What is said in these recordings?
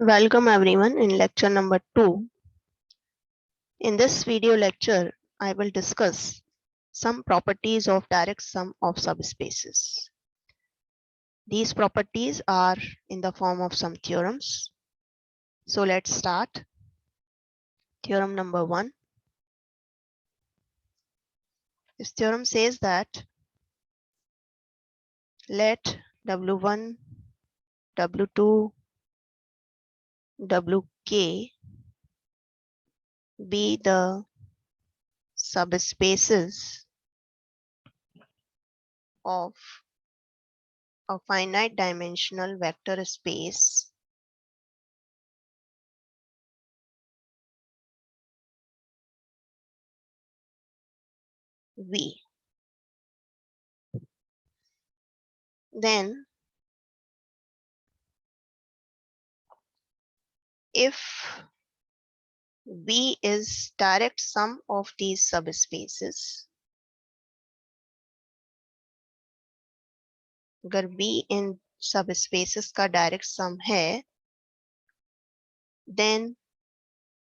Welcome everyone in lecture number 2. In this video lecture, I will discuss some properties of direct sum of subspaces. These properties are in the form of some theorems. So let's start. Theorem number 1. This theorem says that let W1, W2, Wk be the subspaces of a finite dimensional vector space V. Then if V is direct sum of these subspaces, अगर V इन subspaces का direct sum है, then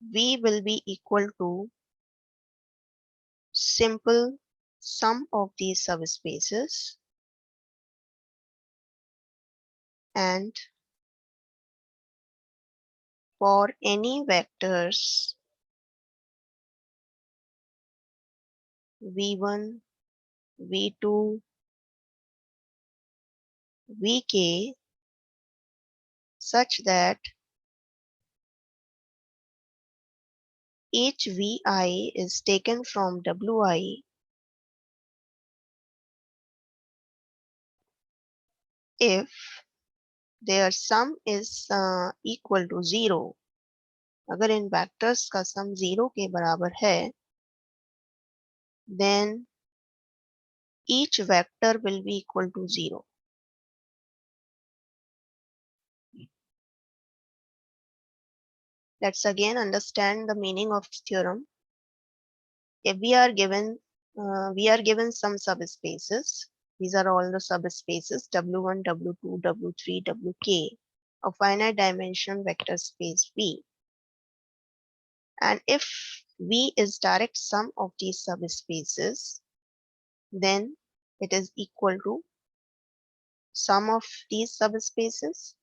V will be equal to simple sum of these subspaces and for any vectors V1, V2, Vk such that each Vi is taken from Wi if their sum is equal to 0. अगर इन vectors का सम 0 के बराबर है, then each vector will be equal to 0. Let's again understand the meaning of theorem. If we are given some subspaces. These are all the subspaces W1, W2, W3, Wk, a finite dimensional vector space V. And if V is direct sum of these subspaces, then it is equal to sum of these subspaces.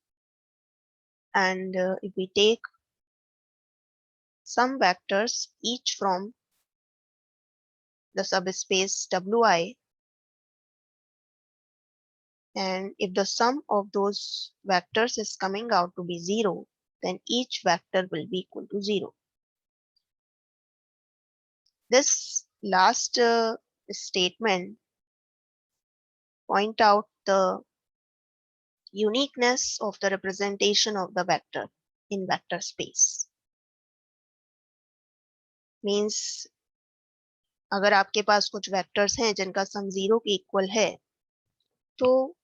And if we take some vectors each from the subspace Wi, and if the sum of those vectors is coming out to be 0, then each vector will be equal to 0. This last statement point out the uniqueness of the representation of the vector in vector space. Means अगर आपके पास कुछ vectors हैं जिनका सम 0 के equal है, तो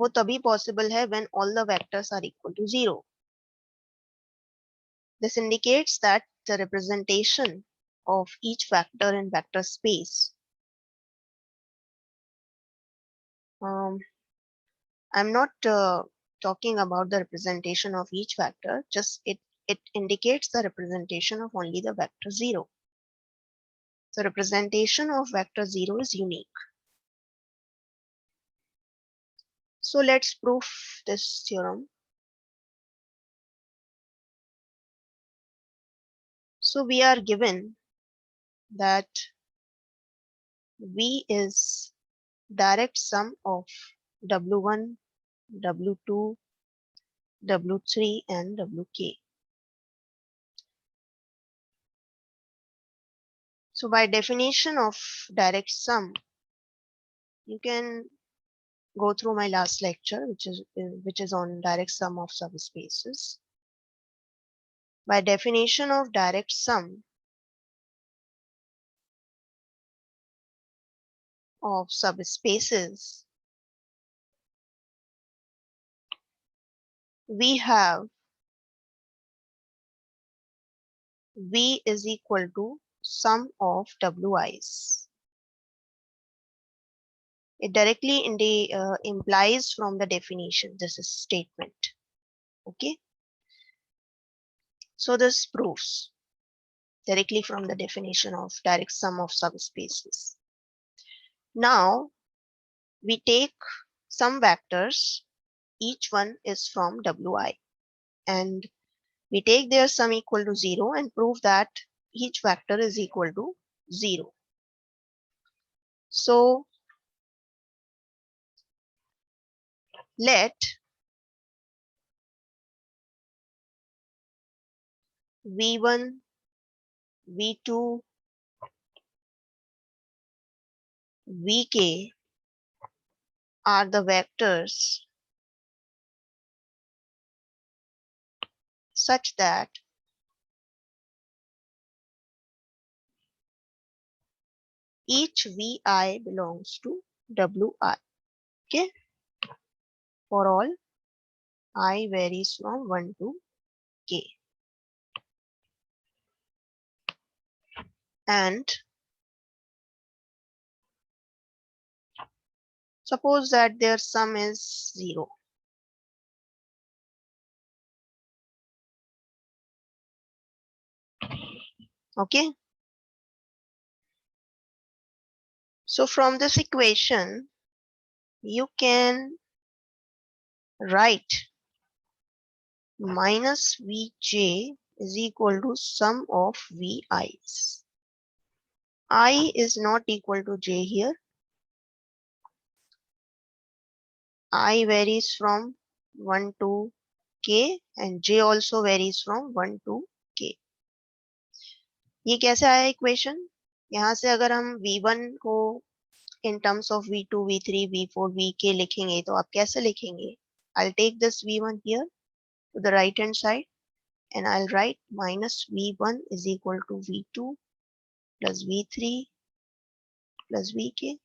वो तभी पॉसिबल है when all the vectors are equal to 0. This indicates that the representation of each vector in vector space, I'm not talking about the representation of each vector, just it indicates the representation of only the vector 0. So representation of vector 0 is unique. So let's prove this theorem. So we are given that V is direct sum of W1, W2, W3 and Wk. So by definition of direct sum, you can go through my last lecture, which is on direct sum of subspaces. By definition of direct sum of subspaces, we have V is equal to sum of Wi's. It directly implies from the definition this is statement. Okay. So this proves directly from the definition of direct sum of subspaces. Now we take some vectors, each one is from Wi, and we take their sum equal to 0 and prove that each vector is equal to 0. So let v1, v2, vk are the vectors such that each vi belongs to wi. Okay, for all I varies from 1 to k. And suppose that their sum is 0. Okay, so from this equation you can write minus vj is equal to sum of vi's. I is not equal to j here. I varies from 1 to k and j also varies from 1 to k. ये कैसे आया equation? यहाँ से अगर हम v1 को in terms of v2, v3, v4, vk लिखेंगे तो आप कैसे लिखेंगे? I'll take this v1 here to the right hand side and I'll write minus v1 is equal to v2 plus v3 plus vk.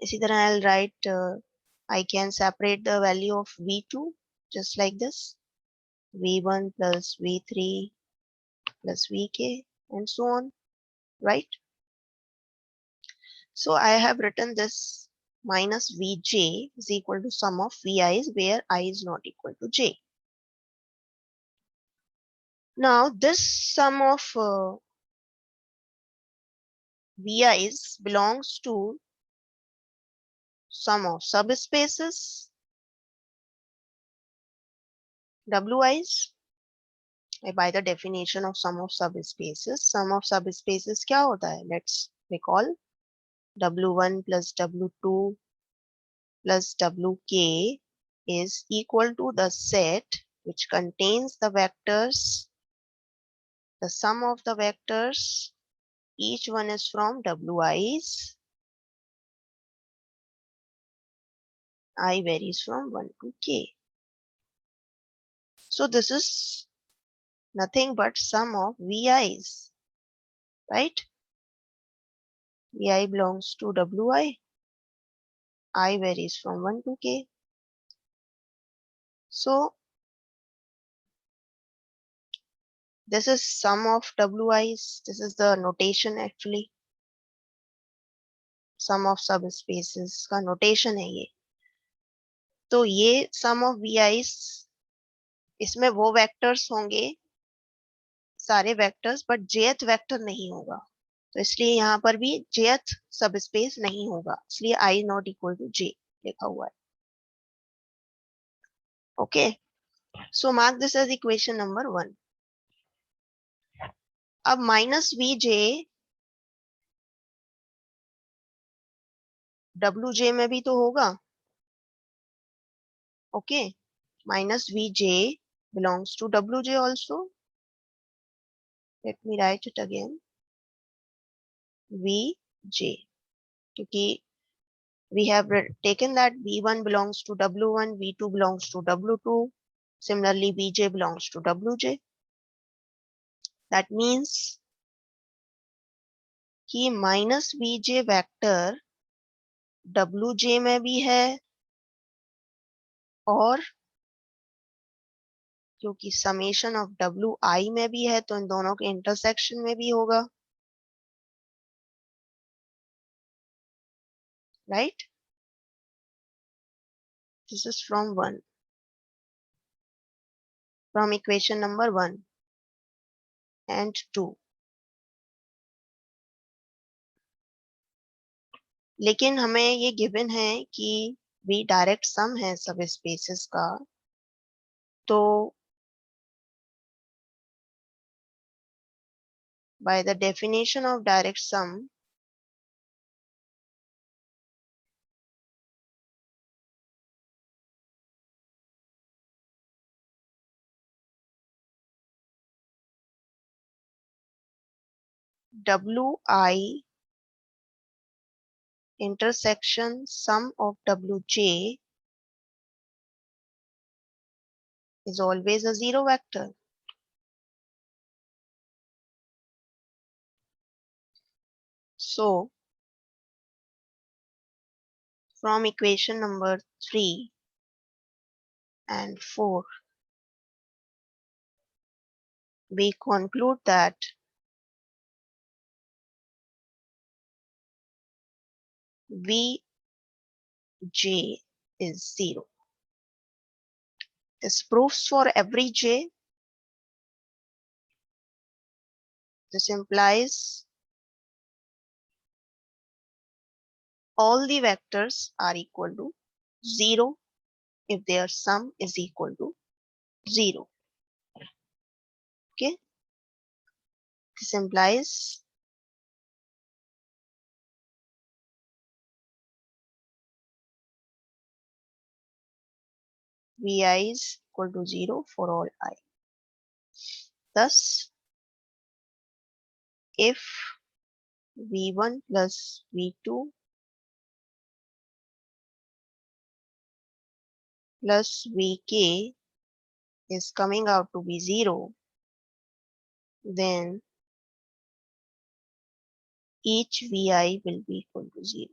इसी तरह I'll write I can separate the value of v2 just like this, v1 plus v3 plus vk and so on, right? So I have written this minus vj is equal to sum of vi's where I is not equal to j. Now this sum of vi's belongs to sum of subspaces wi's. By the definition of sum of subspaces क्या होता है? Let's recall. w1 plus w2 plus wk is equal to the set which contains the vectors, the sum of the vectors, each one is from wi's, I varies from 1 to k. So this is nothing but sum of vi's, right? vi belongs to wi, I varies from 1 to k. So this is sum of wi's. This is the notation actually. Sum of subspaces का notation है ये. तो ये sum of vi's, इसमें वो vectors होंगे सारे vectors but jth vector नहीं होगा. तो इसलिए यहाँ पर भी jth subspace नहीं होगा. इसलिए I not equal to j लिखा हुआ है. Okay. So mark this as equation number 1. अब minus vj wj में भी तो होगा. Okay. Minus vj belongs to wj also. Let me write it again. vj. क्योंकि we have taken that v1 belongs to w1, v2 belongs to w2. Similarly, vj belongs to wj. That means कि minus vj vector wj में भी है और क्योंकि summation of wi में भी है तो इन दोनों के intersection में भी होगा, right? This is from equation number 1. and 2. लेकिन हमें ये गिवन है कि v डायरेक्ट सम है सब स्पेसेस का, तो by the definition of direct sum, wi intersection sum of wj is always a zero vector. So from equation number 3 and 4, we conclude that vj is 0. This proves for every j. This implies all the vectors are equal to 0 if their sum is equal to 0. Okay, this implies vi is equal to 0 for all I. Thus, if v1 plus v2 plus vk is coming out to be 0, then each vi will be equal to 0.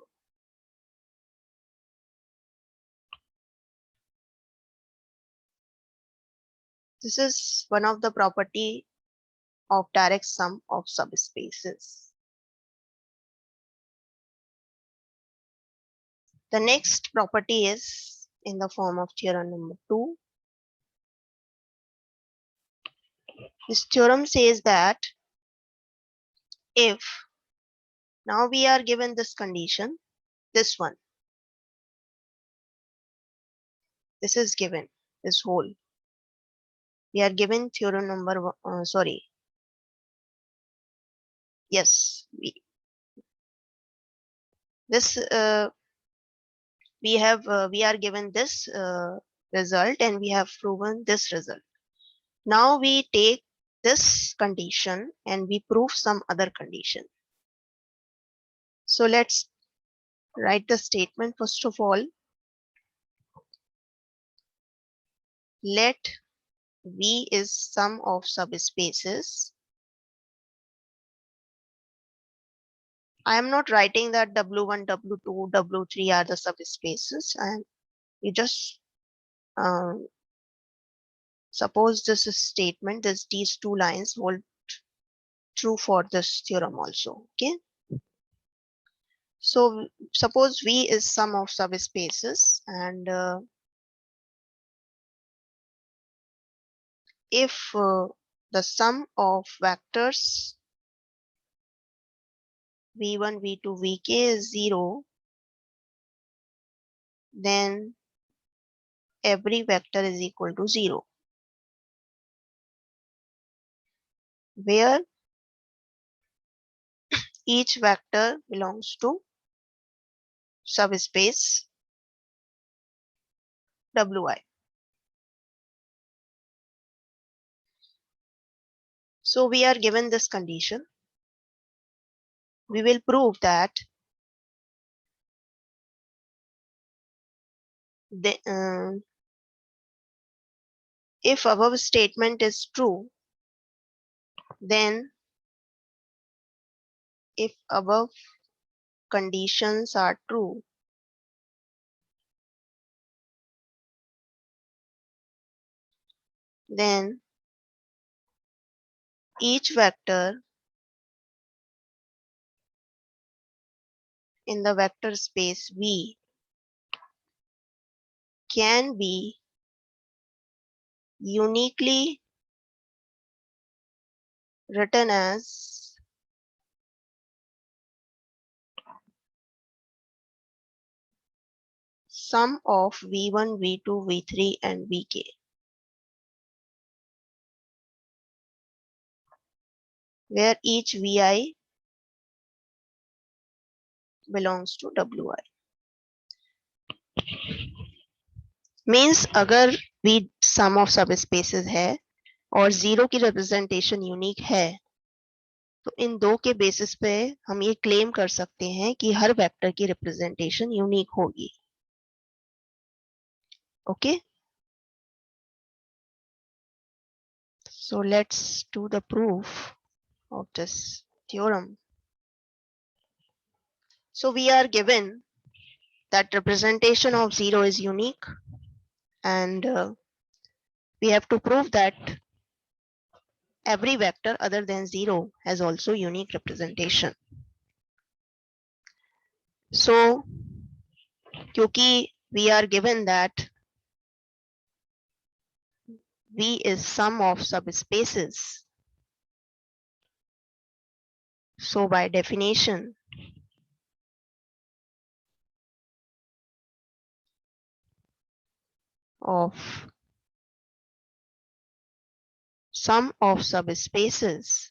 This is one of the property of direct sum of subspaces. The next property is in the form of theorem number 2. This theorem says that if now we are given this condition, this one, this is given, this whole. We are given theorem number yes, this we are given this result and we have proven this result. Now we take this condition and we prove some other condition. So let's write the statement. First of all, let V is sum of subspaces. I am not writing that W1, W2, W3 are the subspaces, and you just suppose this is statement, these two lines hold true for this theorem also. Okay. So suppose V is sum of subspaces, and if the sum of vectors v1, v2, vk is 0, then every vector is equal to 0, where each vector belongs to subspace wi. So we are given this condition. We will prove that if above statement is true, then if above conditions are true, then each vector in the vector space V can be uniquely written as sum of v1, v2, v3 and vk, where each vi belongs to wi. Means अगर भी सम of सब spaces है और zero की representation unique है तो इन दो के बेसिस पे हम ये क्लेम कर सकते हैं कि हर वेक्टर की रिप्रेजेंटेशन यूनिक होगी. Okay, so let's do the proof of this theorem. So we are given that representation of 0 is unique, and we have to prove that every vector other than 0 has also unique representation. So क्योंकि we are given that V is sum of subspaces, so by definition of sum of subspaces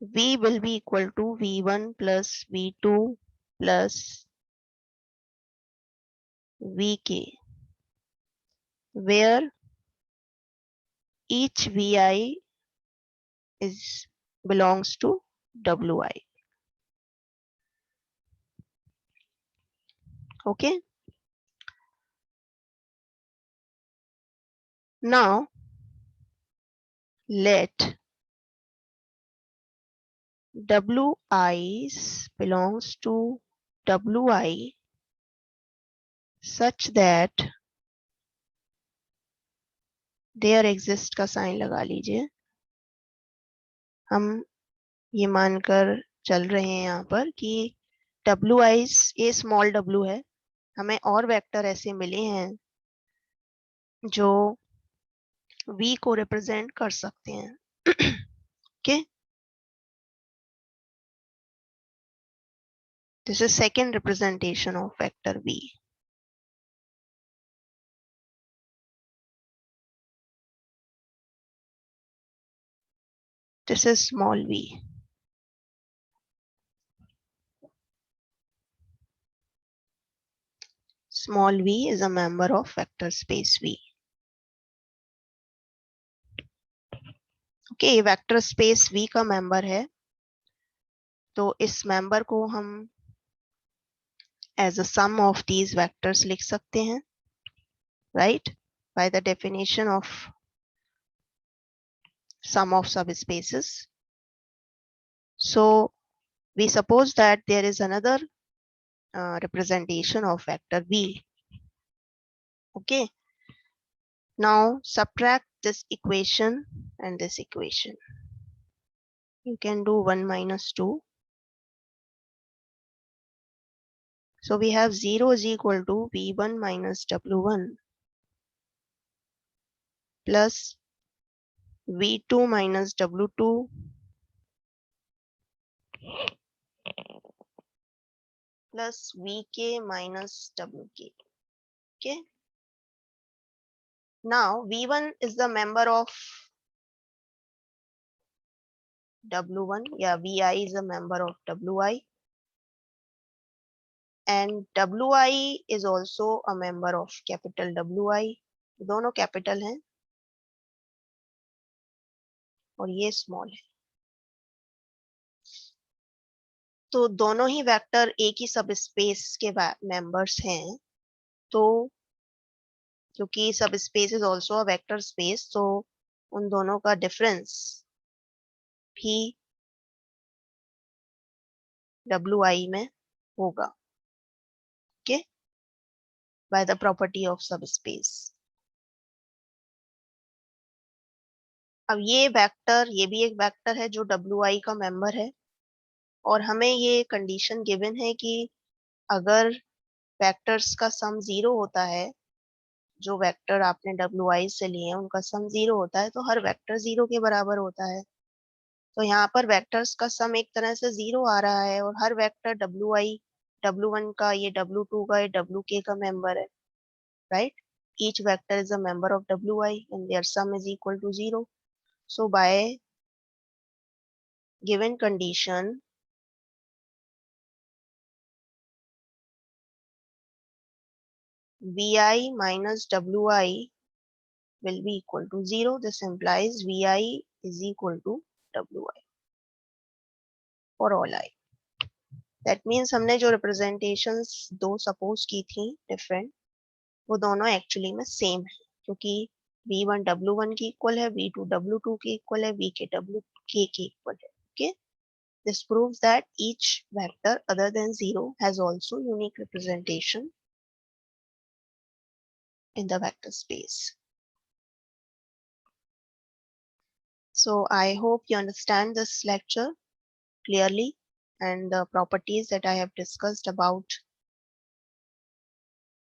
V will be equal to V1 plus V2 plus Vk, where each Vi is belongs to Wi. Okay. Now let Wi's belongs to Wi such that there exist का sign लगा लीजिए. हम ये मानकर चल रहे हैं यहाँ पर कि Wi ये स्मॉल w है. हमें और वेक्टर ऐसे मिले हैं जो v को रिप्रेजेंट कर सकते हैं. Okay, this is second representation of vector v. This is small v. Small v is a member of vector space v. Okay, vector space v का मेंबर है, तो इस मेंबर को हम as a sum of these vectors लिख सकते हैं, right? By the definition of sum of subspaces. So we suppose that there is another representation of vector v. Okay. Now subtract this equation and this equation. You can do 1 minus 2. So we have 0 is equal to v1 minus w1 plus v2 minus w2 plus vk minus wk. Okay. Now v1 is the member of w1. Yeah, vi is a member of wi. And wi is also a member of capital wi. दोनों capital हैं और ये small है. तो दोनों ही vector एक ही सब space के मेंबर्स हैं, तो क्योंकि सब space is also a vector space, तो उन दोनों का डिफरेंस भी wi में होगा. Okay, by the property of सब स्पेस. अब ये वेक्टर, ये भी एक वेक्टर है जो wi का मेंबर है और हमें ये कंडीशन गिवन है कि अगर वेक्टर्स का सम 0 होता है, जो वेक्टर आपने WI से लिए हैं उनका सम 0 होता है, तो हर वेक्टर 0 के बराबर होता है। तो यहाँ पर वेक्टर्स का सम एक तरह से 0 आ रहा है और हर वेक्टर WI, W1 का, ये W2 का, ये WK का मेंबर है, right? Each vector is a member of WI and their sum is equal to 0. So by given condition, Vi minus Wi will be equal to 0. This implies Vi is equal to Wi for all I. That means हमने जो representations दो suppose की थी different, वो दोनों actually में same है, क्योंकि V1 W1 की equal है, V2 W2 की equal है, VK WK की equal है. Okay. This proves that each vector other than 0 has also unique representation in the vector space. So I hope you understand this lecture clearly and the properties that I have discussed about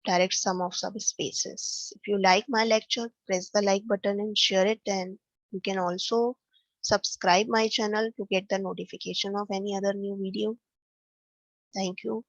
direct sum of subspaces. If you like my lecture, press the like button and share it, and you can also subscribe my channel to get the notification of any other new video. Thank you.